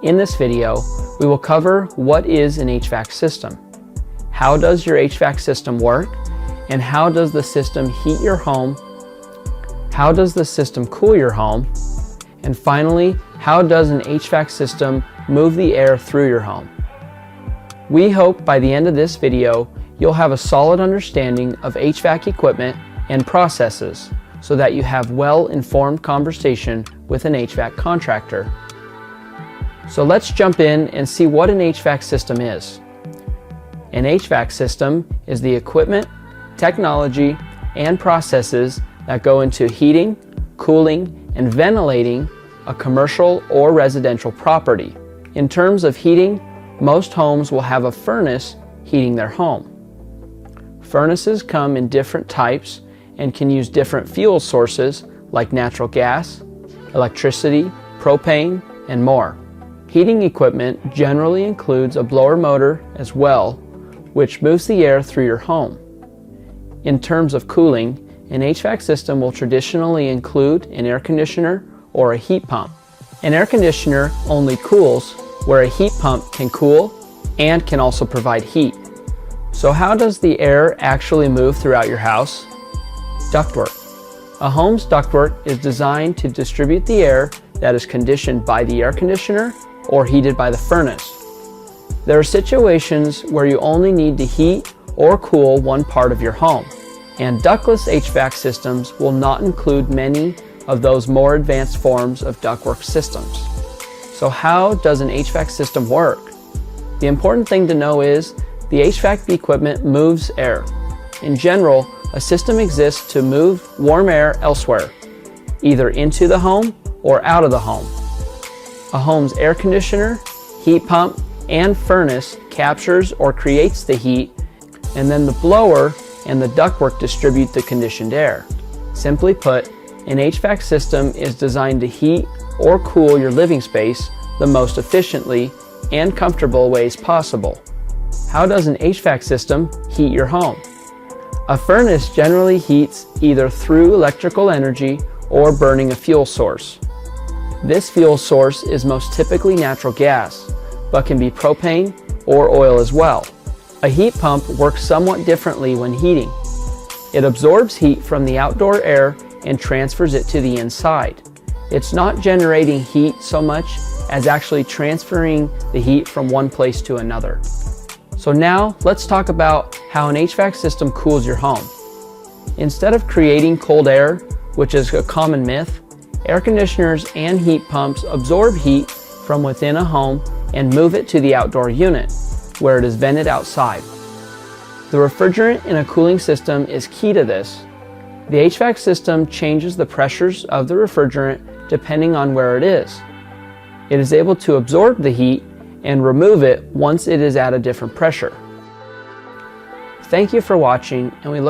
In this video, we will cover what is an HVAC system, how does your HVAC system work, and how does the system heat your home, how does the system cool your home, and finally, how does an HVAC system move the air through your home. We hope by the end of this video, you'll have a solid understanding of HVAC equipment and processes so that you have well-informed conversation with an HVAC contractor. So let's jump in and see what an HVAC system is. An HVAC system is the equipment, technology, and processes that go into heating, cooling, and ventilating a commercial or residential property. In terms of heating, most homes will have a furnace heating their home. Furnaces come in different types and can use different fuel sources like natural gas, electricity, propane, and more. Heating equipment generally includes a blower motor as well, which moves the air through your home. In terms of cooling, an HVAC system will traditionally include an air conditioner or a heat pump. An air conditioner only cools where a heat pump can cool and can also provide heat. So how does the air actually move throughout your house? Ductwork. A home's ductwork is designed to distribute the air that is conditioned by the air conditioner or heated by the furnace. There are situations where you only need to heat or cool one part of your home, and ductless HVAC systems will not include many of those more advanced forms of ductwork systems. So how does an HVAC system work? The important thing to know is the HVAC equipment moves air. In general, a system exists to move warm air elsewhere, either into the home or out of the home. A home's air conditioner, heat pump, and furnace captures or creates the heat, and then the blower and the ductwork distribute the conditioned air. Simply put, an HVAC system is designed to heat or cool your living space the most efficiently and comfortable ways possible. How does an HVAC system heat your home? A furnace generally heats either through electrical energy or burning a fuel source. This fuel source is most typically natural gas, but can be propane or oil as well. A heat pump works somewhat differently when heating. It absorbs heat from the outdoor air and transfers it to the inside. It's not generating heat so much as actually transferring the heat from one place to another. So now let's talk about how an HVAC system cools your home. Instead of creating cold air, which is a common myth, air conditioners and heat pumps absorb heat from within a home and move it to the outdoor unit, where it is vented outside. The refrigerant in a cooling system is key to this. The HVAC system changes the pressures of the refrigerant depending on where it is. It is able to absorb the heat and remove it once it is at a different pressure. Thank you for watching, and we look